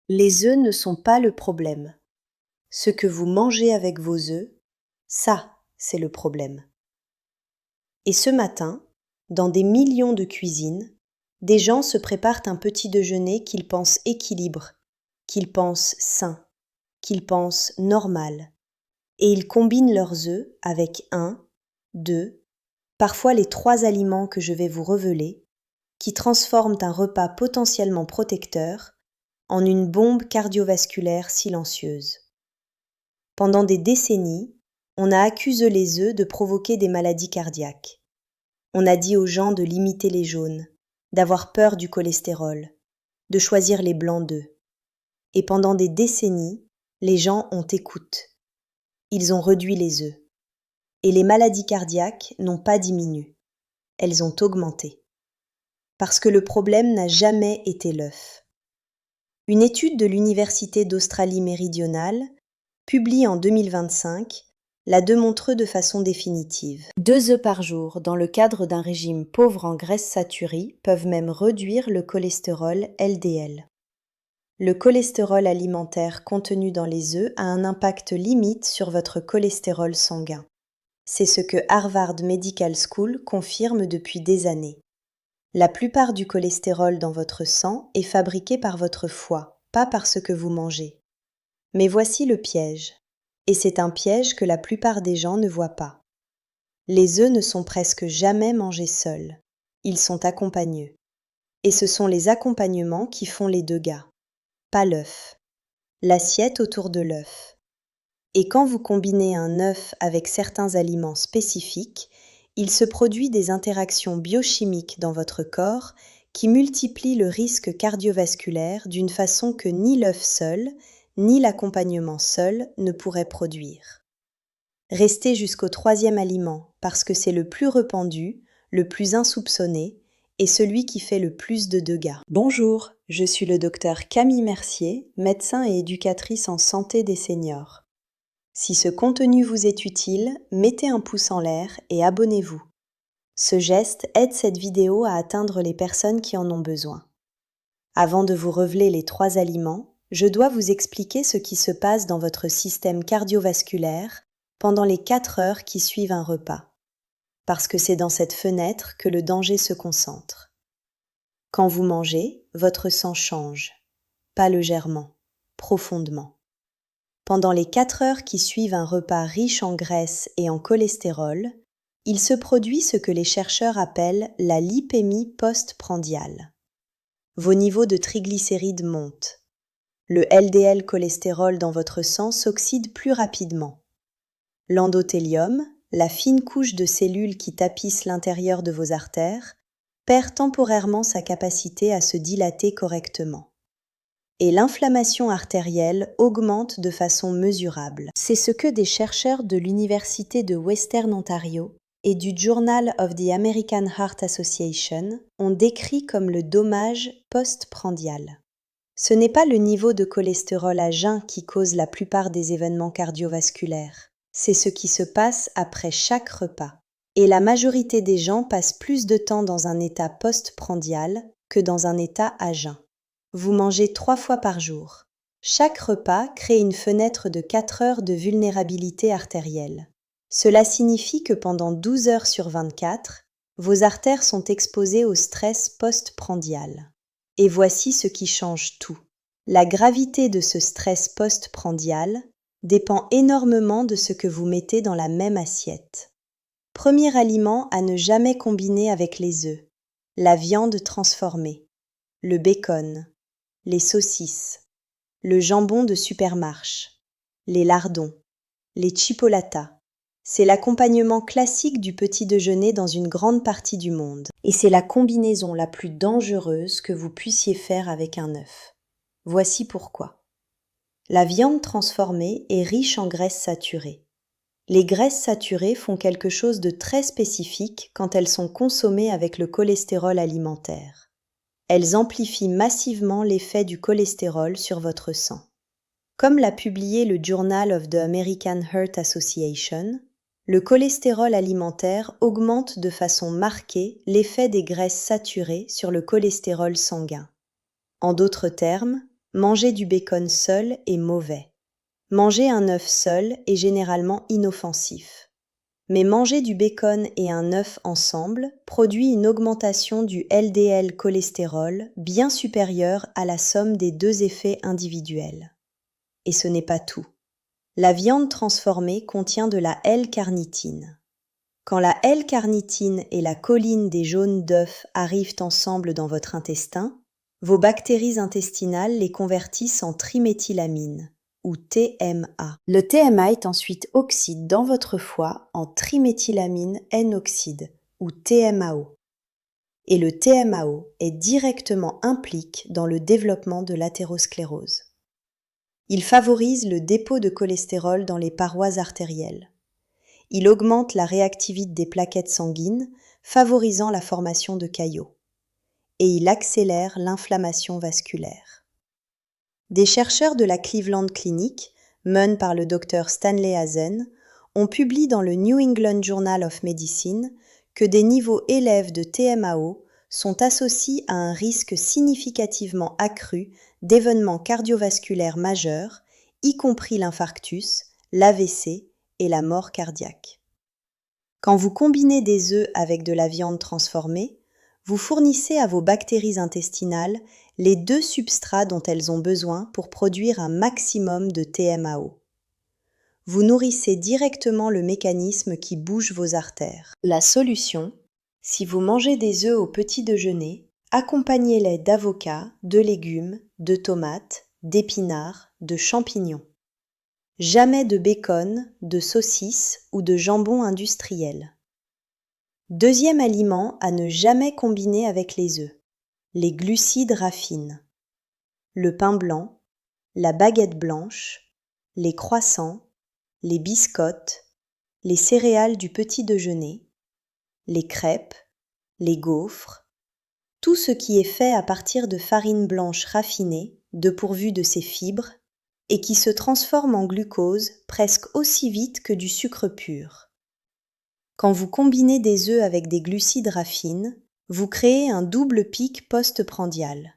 Les œufs ne sont pas le problème. Ce que vous mangez avec vos œufs, ça, c'est le problème. Et ce matin, dans des millions de cuisines, des gens se préparent un petit déjeuner qu'ils pensent équilibre, qu'ils pensent sain, qu'ils pensent normal, et ils combinent leurs œufs avec 1, 2, parfois les 3 aliments que je vais vous révéler, qui transforment un repas potentiellement protecteur en une bombe cardiovasculaire silencieuse. Pendant des décennies, on a accusé les œufs de provoquer des maladies cardiaques. On a dit aux gens de limiter les jaunes, d'avoir peur du cholestérol, de choisir les blancs d'œufs. Et pendant des décennies, les gens ont écouté. Ils ont réduit les œufs. Et les maladies cardiaques n'ont pas diminué. Elles ont augmenté. Parce que le problème n'a jamais été l'œuf. Une étude de l'Université d'Australie méridionale, publiée en 2025, la démontre de façon définitive. 2 œufs par jour, dans le cadre d'un régime pauvre en graisses saturées, peuvent même réduire le cholestérol LDL. Le cholestérol alimentaire contenu dans les œufs a un impact limite sur votre cholestérol sanguin. C'est ce que Harvard Medical School confirme depuis des années. La plupart du cholestérol dans votre sang est fabriqué par votre foie, pas par ce que vous mangez. Mais voici le piège. Et c'est un piège que la plupart des gens ne voient pas. Les œufs ne sont presque jamais mangés seuls. Ils sont accompagnés. Et ce sont les accompagnements qui font les dégâts. Pas l'œuf. L'assiette autour de l'œuf. Et quand vous combinez un œuf avec certains aliments spécifiques, il se produit des interactions biochimiques dans votre corps qui multiplient le risque cardiovasculaire d'une façon que ni l'œuf seul, ni l'accompagnement seul ne pourraient produire. Restez jusqu'au 3e aliment parce que c'est le plus répandu, le plus insoupçonné et celui qui fait le plus de dégâts. Bonjour, je suis le docteur Camille Mercier, médecin et éducatrice en santé des seniors. Si ce contenu vous est utile, mettez un pouce en l'air et abonnez-vous. Ce geste aide cette vidéo à atteindre les personnes qui en ont besoin. Avant de vous révéler les 3 aliments, je dois vous expliquer ce qui se passe dans votre système cardiovasculaire pendant les 4 heures qui suivent un repas. Parce que c'est dans cette fenêtre que le danger se concentre. Quand vous mangez, votre sang change, pas légèrement, profondément. Pendant les 4 heures qui suivent un repas riche en graisse et en cholestérol, il se produit ce que les chercheurs appellent la lipémie post-prandiale. Vos niveaux de triglycérides montent. Le LDL cholestérol dans votre sang s'oxyde plus rapidement. L'endothélium, la fine couche de cellules qui tapissent l'intérieur de vos artères, perd temporairement sa capacité à se dilater correctement. Et l'inflammation artérielle augmente de façon mesurable. C'est ce que des chercheurs de l'Université de Western Ontario et du Journal of the American Heart Association ont décrit comme le dommage post-prandial. Ce n'est pas le niveau de cholestérol à jeun qui cause la plupart des événements cardiovasculaires. C'est ce qui se passe après chaque repas. Et la majorité des gens passent plus de temps dans un état post-prandial que dans un état à jeun. Vous mangez 3 fois par jour. Chaque repas crée une fenêtre de 4 heures de vulnérabilité artérielle. Cela signifie que pendant 12 heures sur 24, vos artères sont exposées au stress post-prandial. Et voici ce qui change tout. La gravité de ce stress post-prandial dépend énormément de ce que vous mettez dans la même assiette. Premier aliment à ne jamais combiner avec les œufs, la viande transformée, le bacon, les saucisses, le jambon de supermarché, les lardons, les chipolatas. C'est l'accompagnement classique du petit déjeuner dans une grande partie du monde. Et c'est la combinaison la plus dangereuse que vous puissiez faire avec un œuf. Voici pourquoi. La viande transformée est riche en graisses saturées. Les graisses saturées font quelque chose de très spécifique quand elles sont consommées avec le cholestérol alimentaire. Elles amplifient massivement l'effet du cholestérol sur votre sang. Comme l'a publié le Journal of the American Heart Association, le cholestérol alimentaire augmente de façon marquée l'effet des graisses saturées sur le cholestérol sanguin. En d'autres termes, manger du bacon seul est mauvais. Manger un œuf seul est généralement inoffensif. Mais manger du bacon et un œuf ensemble produit une augmentation du LDL cholestérol bien supérieure à la somme des deux effets individuels. Et ce n'est pas tout. La viande transformée contient de la L-carnitine. Quand la L-carnitine et la choline des jaunes d'œufs arrivent ensemble dans votre intestin, vos bactéries intestinales les convertissent en triméthylamine, ou TMA. Le TMA est ensuite oxyde dans votre foie en triméthylamine N-oxyde, ou TMAO. Et le TMAO est directement impliqué dans le développement de l'athérosclérose. Il favorise le dépôt de cholestérol dans les parois artérielles. Il augmente la réactivité des plaquettes sanguines, favorisant la formation de caillots. Et il accélère l'inflammation vasculaire. Des chercheurs de la Cleveland Clinic, menés par le docteur Stanley Hazen, ont publié dans le New England Journal of Medicine que des niveaux élevés de TMAO sont associés à un risque significativement accru d'événements cardiovasculaires majeurs, y compris l'infarctus, l'AVC et la mort cardiaque. Quand vous combinez des œufs avec de la viande transformée, vous fournissez à vos bactéries intestinales les deux substrats dont elles ont besoin pour produire un maximum de TMAO. Vous nourrissez directement le mécanisme qui bouge vos artères. La solution, si vous mangez des œufs au petit déjeuner, accompagnez-les d'avocats, de légumes, de tomates, d'épinards, de champignons. Jamais de bacon, de saucisses ou de jambon industriel. Deuxième aliment à ne jamais combiner avec les œufs, les glucides raffines. Le pain blanc, la baguette blanche, les croissants, les biscottes, les céréales du petit déjeuner, les crêpes, les gaufres, tout ce qui est fait à partir de farine blanche raffinée, dépourvue de ses fibres, et qui se transforme en glucose presque aussi vite que du sucre pur. Quand vous combinez des œufs avec des glucides raffines, vous créez un double pic postprandial.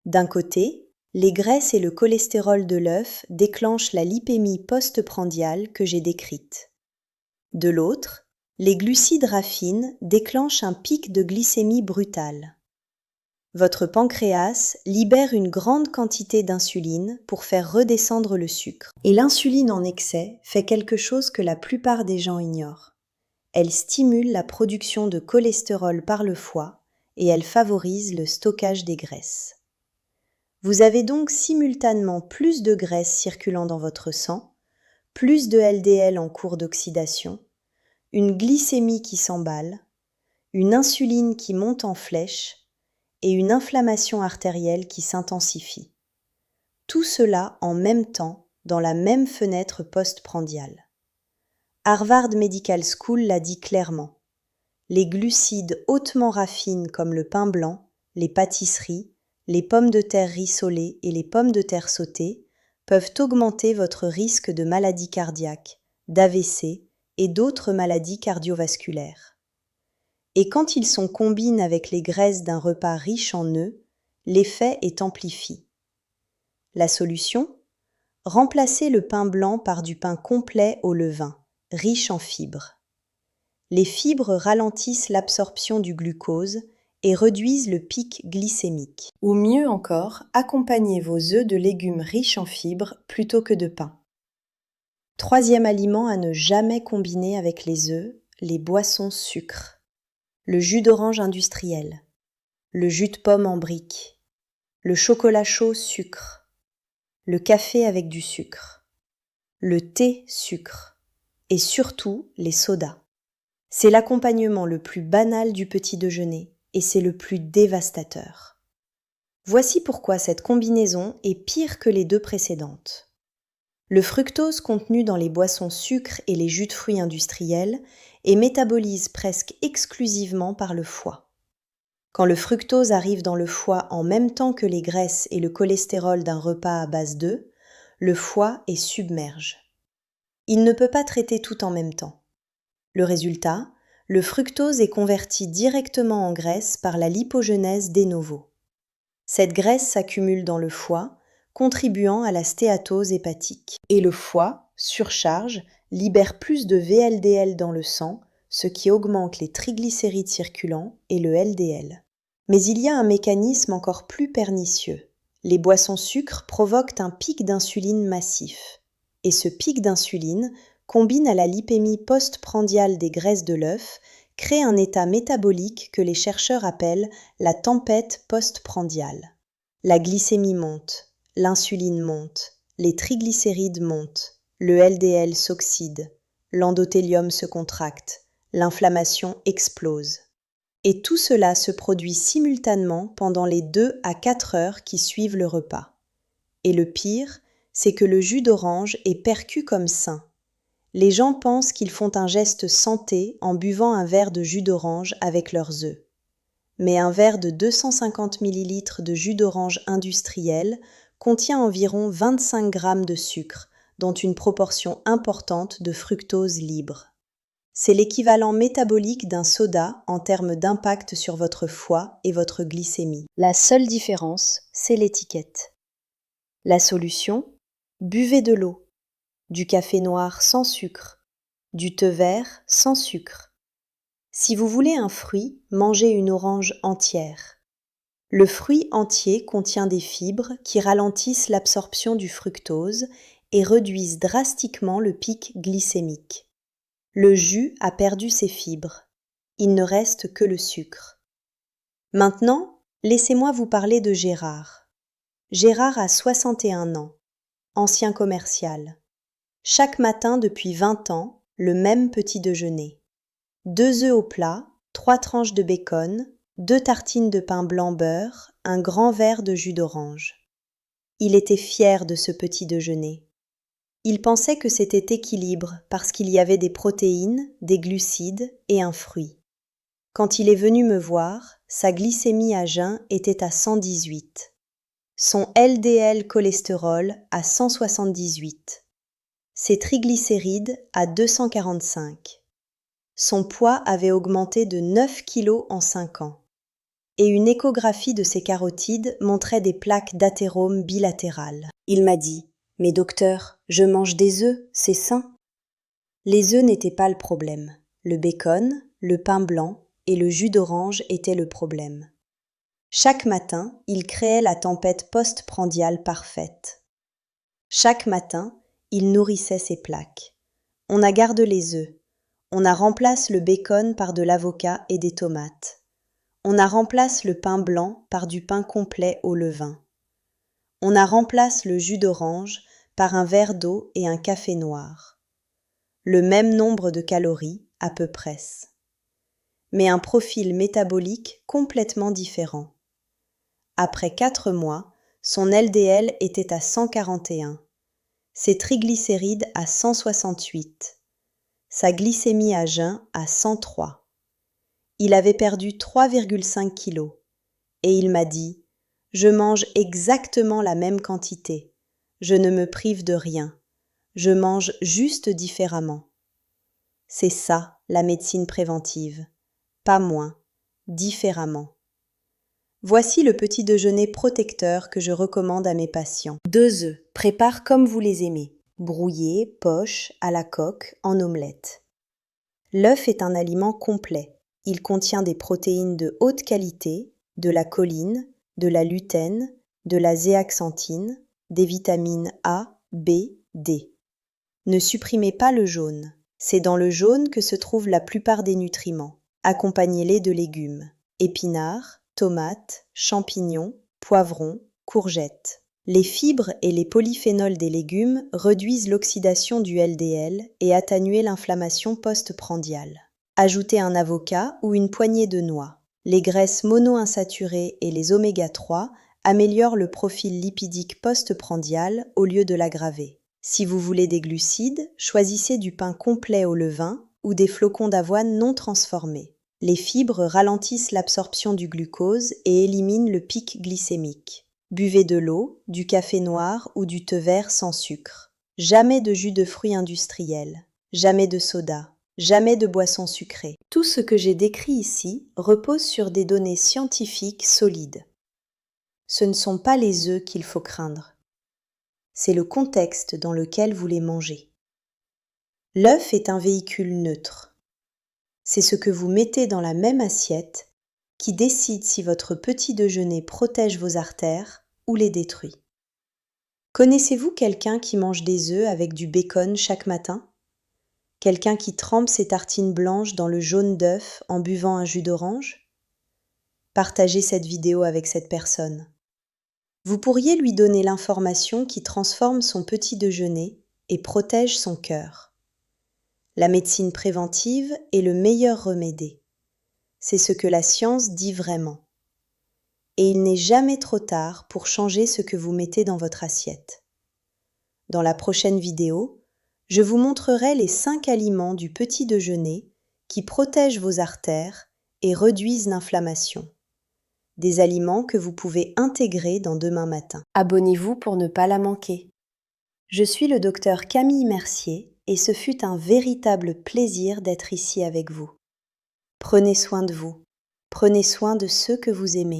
D'un côté, les graisses et le cholestérol de l'œuf déclenchent la lipémie postprandiale que j'ai décrite. De l'autre, les glucides raffines déclenchent un pic de glycémie brutale. Votre pancréas libère une grande quantité d'insuline pour faire redescendre le sucre. Et l'insuline en excès fait quelque chose que la plupart des gens ignorent. Elle stimule la production de cholestérol par le foie et elle favorise le stockage des graisses. Vous avez donc simultanément plus de graisse circulant dans votre sang, plus de LDL en cours d'oxydation, une glycémie qui s'emballe, une insuline qui monte en flèche et une inflammation artérielle qui s'intensifie. Tout cela en même temps dans la même fenêtre postprandiale. Harvard Medical School l'a dit clairement. Les glucides hautement raffinés comme le pain blanc, les pâtisseries, les pommes de terre rissolées et les pommes de terre sautées peuvent augmenter votre risque de maladies cardiaques, d'AVC et d'autres maladies cardiovasculaires. Et quand ils sont combinés avec les graisses d'un repas riche en œufs, l'effet est amplifié. La solution ? Remplacez le pain blanc par du pain complet au levain, riche en fibres. Les fibres ralentissent l'absorption du glucose et réduisent le pic glycémique. Ou mieux encore, accompagnez vos œufs de légumes riches en fibres plutôt que de pain. Troisième aliment à ne jamais combiner avec les œufs, les boissons sucres. Le jus d'orange industriel, le jus de pomme en brique, le chocolat chaud sucre, le café avec du sucre, le thé sucre et surtout les sodas. C'est l'accompagnement le plus banal du petit déjeuner et c'est le plus dévastateur. Voici pourquoi cette combinaison est pire que les deux précédentes. Le fructose contenu dans les boissons sucres et les jus de fruits industriels est métabolisé presque exclusivement par le foie. Quand le fructose arrive dans le foie en même temps que les graisses et le cholestérol d'un repas à base d'œufs, le foie est submerge. Il ne peut pas traiter tout en même temps. Le résultat, le fructose est converti directement en graisse par la lipogenèse de novo. Cette graisse s'accumule dans le foie, contribuant à la stéatose hépatique. Et le foie, surcharge, libère plus de VLDL dans le sang, ce qui augmente les triglycérides circulants et le LDL. Mais il y a un mécanisme encore plus pernicieux. Les boissons sucres provoquent un pic d'insuline massif. Et ce pic d'insuline, combine à la lipémie postprandiale des graisses de l'œuf, crée un état métabolique que les chercheurs appellent la tempête postprandiale. La glycémie monte, l'insuline monte, les triglycérides montent, le LDL s'oxyde, l'endothélium se contracte, l'inflammation explose. Et tout cela se produit simultanément pendant les 2 à 4 heures qui suivent le repas. Et le pire, c'est que le jus d'orange est perçu comme sain. Les gens pensent qu'ils font un geste santé en buvant un verre de jus d'orange avec leurs œufs. Mais un verre de 250 ml de jus d'orange industriel contient environ 25 g de sucre, dont une proportion importante de fructose libre. C'est l'équivalent métabolique d'un soda en termes d'impact sur votre foie et votre glycémie. La seule différence, c'est l'étiquette. La solution ? Buvez de l'eau, du café noir sans sucre, du thé vert sans sucre. Si vous voulez un fruit, mangez une orange entière. Le fruit entier contient des fibres qui ralentissent l'absorption du fructose et réduisent drastiquement le pic glycémique. Le jus a perdu ses fibres. Il ne reste que le sucre. Maintenant, laissez-moi vous parler de Gérard. Gérard a 61 ans, ancien commercial. Chaque matin depuis 20 ans, le même petit déjeuner. 2 œufs au plat, 3 tranches de bacon, 2 tartines de pain blanc beurre, un grand verre de jus d'orange. Il était fier de ce petit déjeuner. Il pensait que c'était équilibre parce qu'il y avait des protéines, des glucides et un fruit. Quand il est venu me voir, sa glycémie à jeun était à 118. Son LDL cholestérol à 178. Ses triglycérides à 245. Son poids avait augmenté de 9 kilos en 5 ans. Et une échographie de ses carotides montrait des plaques d'athérome bilatérales. Il m'a dit « Mais docteur, je mange des œufs, c'est sain ». Les œufs n'étaient pas le problème. Le bacon, le pain blanc et le jus d'orange étaient le problème. Chaque matin, il créait la tempête postprandiale parfaite. Chaque matin, il nourrissait ses plaques. On a gardé les œufs. On a remplacé le bacon par de l'avocat et des tomates. On a remplacé le pain blanc par du pain complet au levain. On a remplacé le jus d'orange par un verre d'eau et un café noir. Le même nombre de calories, à peu près. Mais un profil métabolique complètement différent. Après 4 mois, son LDL était à 141, ses triglycérides à 168, sa glycémie à jeun à 103. Il avait perdu 3,5 kilos et il m'a dit « Je mange exactement la même quantité, je ne me prive de rien, je mange juste différemment. » C'est ça la médecine préventive, pas moins, différemment. Voici le petit déjeuner protecteur que je recommande à mes patients. 2 œufs, prépare comme vous les aimez. Brouillés, poches, à la coque, en omelette. L'œuf est un aliment complet. Il contient des protéines de haute qualité, de la choline, de la lutéine, de la zéaxanthine, des vitamines A, B, D. Ne supprimez pas le jaune. C'est dans le jaune que se trouvent la plupart des nutriments. Accompagnez-les de légumes. Épinards, tomates, champignons, poivrons, courgettes. Les fibres et les polyphénols des légumes réduisent l'oxydation du LDL et atténuent l'inflammation postprandiale. Ajoutez un avocat ou une poignée de noix. Les graisses monoinsaturées et les oméga 3 améliorent le profil lipidique postprandial au lieu de l'aggraver. Si vous voulez des glucides, choisissez du pain complet au levain ou des flocons d'avoine non transformés. Les fibres ralentissent l'absorption du glucose et éliminent le pic glycémique. Buvez de l'eau, du café noir ou du thé vert sans sucre. Jamais de jus de fruits industriels. Jamais de soda. Jamais de boissons sucrées. Tout ce que j'ai décrit ici repose sur des données scientifiques solides. ce ne sont pas les œufs qu'il faut craindre. C'est le contexte dans lequel vous les mangez. L'œuf est un véhicule neutre. C'est ce que vous mettez dans la même assiette qui décide si votre petit déjeuner protège vos artères ou les détruit. Connaissez-vous quelqu'un qui mange des œufs avec du bacon chaque matin? Quelqu'un qui trempe ses tartines blanches dans le jaune d'œuf en buvant un jus d'orange? Partagez cette vidéo avec cette personne. Vous pourriez lui donner l'information qui transforme son petit déjeuner et protège son cœur. La médecine préventive est le meilleur remède. C'est ce que la science dit vraiment. Et il n'est jamais trop tard pour changer ce que vous mettez dans votre assiette. Dans la prochaine vidéo, je vous montrerai les 5 aliments du petit déjeuner qui protègent vos artères et réduisent l'inflammation. Des aliments que vous pouvez intégrer dans demain matin. Abonnez-vous pour ne pas la manquer. Je suis le docteur Camille Mercier et ce fut un véritable plaisir d'être ici avec vous. Prenez soin de vous. Prenez soin de ceux que vous aimez.